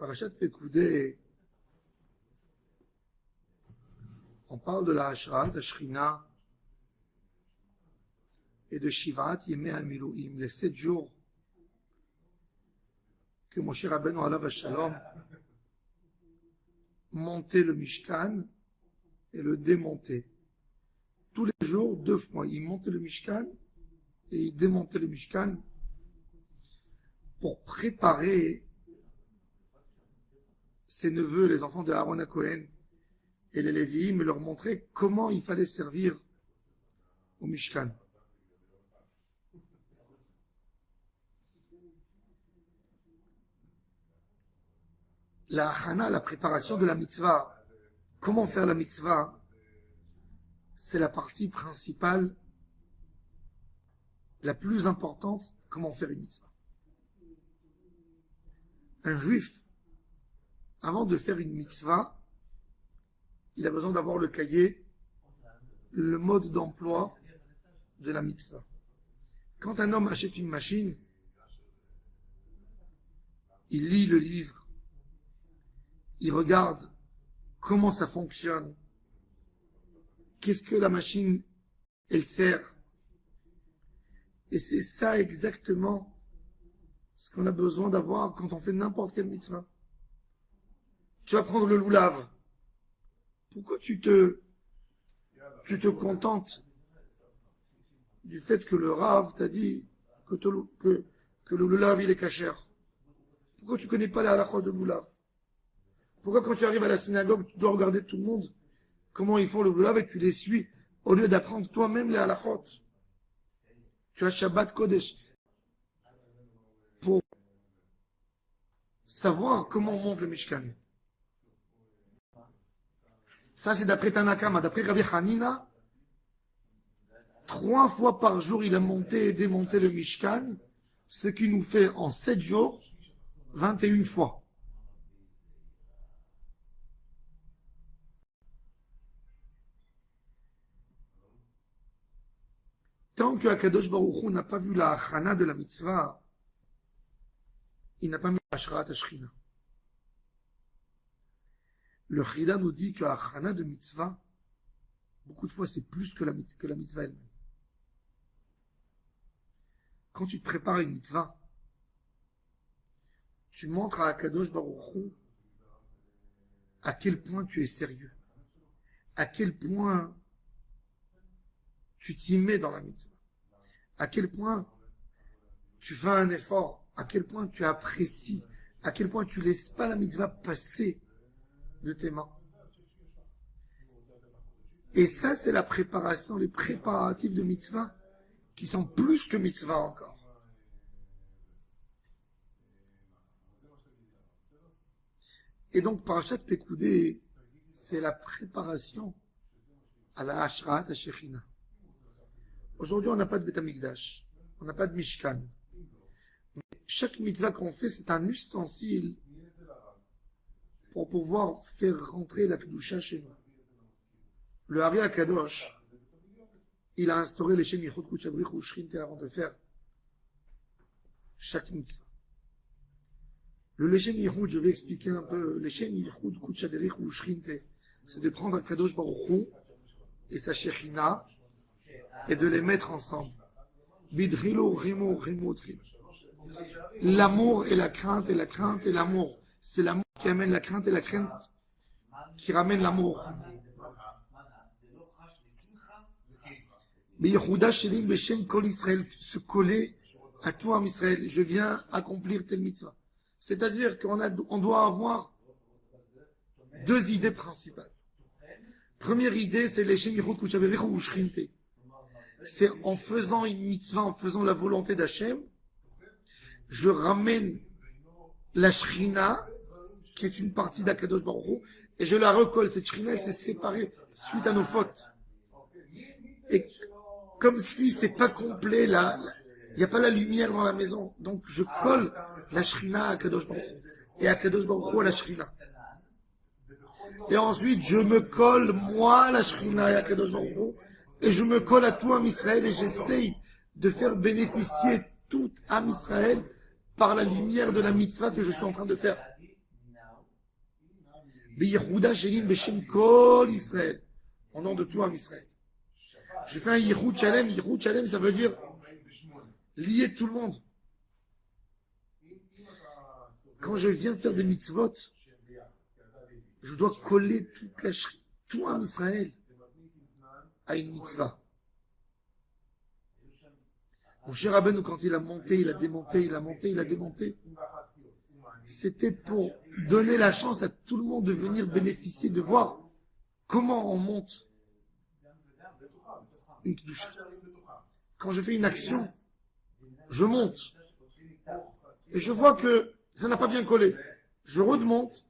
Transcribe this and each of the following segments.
Parashat Pekudei, on parle de la Hashra, de Shrina et de Shivat Yemei HaMiluim, les 7 jours que Moshe Rabbeinu alav Shalom montait le Mishkan et le démontait. Tous les jours, 2 fois, il montait le Mishkan et il démontait le Mishkan pour préparer ses neveux, les enfants de Aaron HaKohen et les Lévi'im, et leur montrer comment il fallait servir au Mishkan. La Hana, la préparation de la mitzvah, comment faire la mitzvah, c'est la partie principale, la plus importante, comment faire une mitzvah. Un juif, avant de faire une mitzvah, il a besoin d'avoir le cahier, le mode d'emploi de la mitzvah. Quand un homme achète une machine, il lit le livre, il regarde comment ça fonctionne, qu'est-ce que la machine, elle sert. Et c'est ça exactement ce qu'on a besoin d'avoir quand on fait n'importe quelle mitzvah. Tu vas prendre le loulav. Pourquoi tu te contentes du fait que le Rav t'a dit que le loulav il est cachère? Pourquoi tu ne connais pas les halachot de loulav? Pourquoi quand tu arrives à la synagogue, tu dois regarder tout le monde, comment ils font le loulav et tu les suis, au lieu d'apprendre toi-même les halachot? Tu as Shabbat Kodesh pour savoir comment on monte le Mishkan. Ça, c'est d'après Tanakama. D'après Rabbi Hanina, 3 fois par jour, il a monté et démonté le Mishkan, ce qui nous fait en 7 jours, 21 fois. Tant que Akadosh Baruch Hu n'a pas vu la Hana de la mitzvah, il n'a pas mis la Hashrat Shechina. Le Chida nous dit que la Hana de mitzvah, beaucoup de fois, c'est plus que la mitzvah elle-même. Quand tu te prépares à une mitzvah, tu montres à Akadosh Baruch Hu à quel point tu es sérieux, à quel point tu t'y mets dans la mitzvah, à quel point tu fais un effort, à quel point tu apprécies, à quel point tu ne laisses pas la mitzvah passer de tes mains. Et ça, c'est la préparation, les préparatifs de mitzvah qui sont plus que mitzvah encore. Et donc, Parashat Pekudei, c'est la préparation à la Hashrat HaShechina. Aujourd'hui, on n'a pas de Beth Amikdash, on n'a pas de Mishkan. Mais chaque mitzvah qu'on fait, c'est un ustensile pour pouvoir faire rentrer la Kedusha chez nous. Le Hari HaKadosh, il a instauré les Shem Yichud Kudsha B'rich U'Shrinte avant de faire chaque mitzvah. Le Leshem Yichud, je vais expliquer un peu. Le Leshem Yichud Kudsha B'rich U'Shrinte, c'est de prendre HaKadosh Baruch Hu et sa Shechina et de les mettre ensemble. Bidrilo, Rimo, Rimo, Trilo. L'amour et la crainte et la crainte et l'amour. C'est l'amour qui amène la crainte et la crainte qui ramène l'amour. Yehuda Shelim Beshem Kol Israël, se coller à toi, Israël. Je viens accomplir telle mitzvah. C'est-à-dire qu'on doit avoir 2 idées principales. Première idée, c'est les Shem Yichud Kudsha B'rich U'Shrinte. C'est en faisant une mitzvah, en faisant la volonté d'Hachem, je ramène la Shrina, qui est une partie d'Akadosh Baruch Hu, et je la recolle. Cette Shrina, elle s'est séparée suite à nos fautes. Et comme si c'est pas complet, il n'y a pas la lumière dans la maison. Donc je colle la Shrina à Akadosh Baruch Hu, et Akadosh Baruch Hu à la Shrina. Et ensuite, je me colle, moi, à la Shrina et à Akadosh Baruch Hu, et je me colle à tout Am Israël et j'essaye de faire bénéficier tout Am Israël par la lumière de la mitzvah que je suis en train de faire. Beyehuda Shelim Beshem Kol Israël. Au nom de tout Am Israël. Je fais un Yehud Shalem. Yehud Shalem, ça veut dire lier tout le monde. Quand je viens faire des mitzvot, je dois coller tout Am Israël à une mitzvah. Mon cher Rabbeinu, quand il a monté, il a démonté, il a monté, il a démonté, c'était pour donner la chance à tout le monde de venir bénéficier, de voir comment on monte une kedusha. Quand je fais une action, je monte et je vois que ça n'a pas bien collé. Je remonte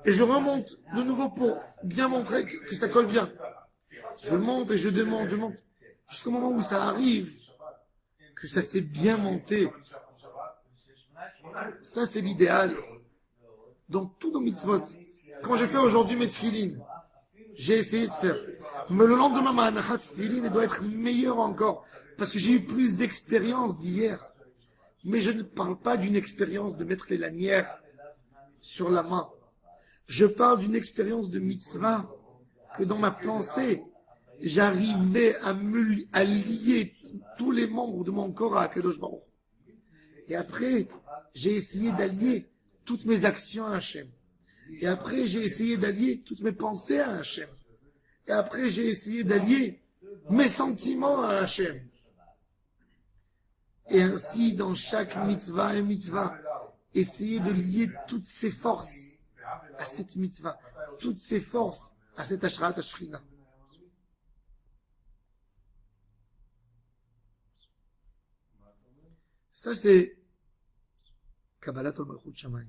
et je remonte de nouveau pour bien montrer que ça colle bien. Je monte et je demande, je monte jusqu'au moment où ça arrive, que ça s'est bien monté. Ça, c'est l'idéal. Dans tous nos mitzvot, quand j'ai fait aujourd'hui mes tefilines, j'ai essayé de faire. Mais le lendemain, ma anachat tefilin, elle doit être meilleure encore. Parce que j'ai eu plus d'expérience d'hier. Mais je ne parle pas d'une expérience de mettre les lanières sur la main. Je parle d'une expérience de mitzvah que dans ma pensée, j'arrivais à lier tous les membres de mon corps à Akadosh Baruch. Et après, j'ai essayé d'allier toutes mes actions à Hachem. Et après, j'ai essayé d'allier toutes mes pensées à Hachem. Et après, j'ai essayé d'allier mes sentiments à Hachem. Et ainsi, dans chaque mitzvah et mitzvah, essayer de lier toutes ces forces à cette mitzvah, toutes ces forces à cette Ashrat Ashrina. Ça, c'est Kabbalat al-Malchut Shamayim.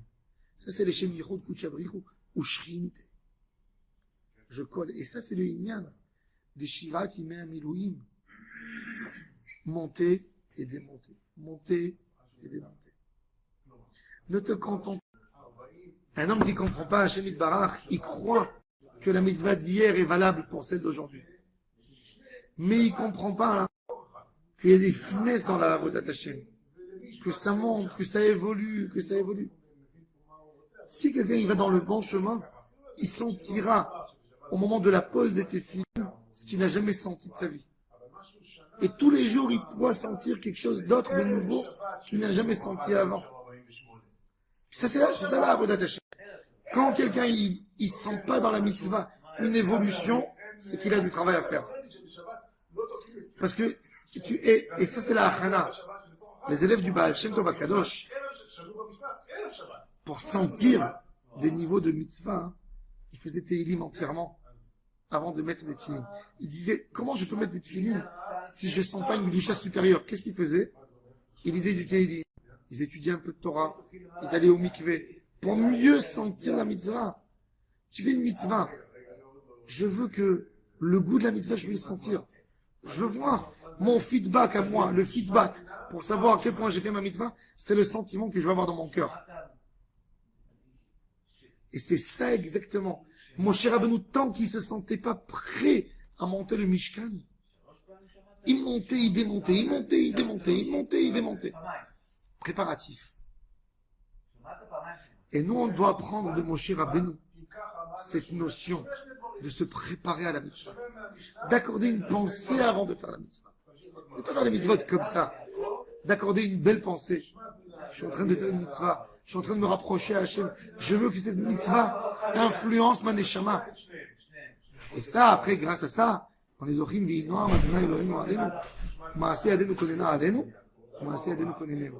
Ça, c'est les Shem Yichud Kuchabrichu ou Shrinte. Je colle. Et ça, c'est le Inyan des Shivat Yimei HaMiluim. Monter et démonter. Monter et démonter. Ne te contente pas. Un homme qui ne comprend pas Hashem Yitbarach, il croit que la mitzvah d'hier est valable pour celle d'aujourd'hui. Mais il ne comprend pas qu'il y a des finesses dans la Avodat Hashem. Que ça monte, que ça évolue, que ça évolue. Si quelqu'un il va dans le bon chemin, il sentira au moment de la pause des téfilines ce qu'il n'a jamais senti de sa vie. Et tous les jours, il doit sentir quelque chose d'autre, de nouveau, qu'il n'a jamais senti avant. Ça, c'est ça la Avodat Hashem. Quand quelqu'un il sent pas dans la mitzvah une évolution, c'est qu'il a du travail à faire. Parce que et ça c'est la Hachana. Les élèves du Baal Shem Tov HaKadosh, pour sentir des niveaux de mitzvah, ils faisaient Teilim entièrement avant de mettre des tefilines. Ils disaient, comment je peux mettre des tefilines si je ne sens pas une gdusha supérieure? Qu'est-ce qu'ils faisaient? Ils lisaient du Teilim, ils étudiaient un peu de Torah, ils allaient au mikveh, pour mieux sentir la mitzvah. Tu fais une mitzvah, je veux que le goût de la mitzvah, je veux le sentir. Je veux voir mon feedback à moi, le feedback, pour savoir à quel point j'ai fait ma mitzvah, c'est le sentiment que je vais avoir dans mon cœur. Et c'est ça exactement. Mon cher Rabbeinu, tant qu'il ne se sentait pas prêt à monter le Mishkan, il montait, il démontait, il montait, il démontait, il montait, il démontait. Préparatif. Et nous, on doit apprendre de Moshe Rabbeinu cette notion de se préparer à la mitzvah, d'accorder une pensée avant de faire la mitzvah. Ne pas faire les mitzvot comme ça, d'accorder une belle pensée. Je suis en train de faire une mitzvah, je suis en train de me rapprocher à Hachem, je veux que cette mitzvah influence ma neshama. Et ça, après, grâce à ça, on est zochim v'inoam Adonai Eloheinu alenu, ma'aseh yadenu konena alenu, ma'aseh yadenu konenenu.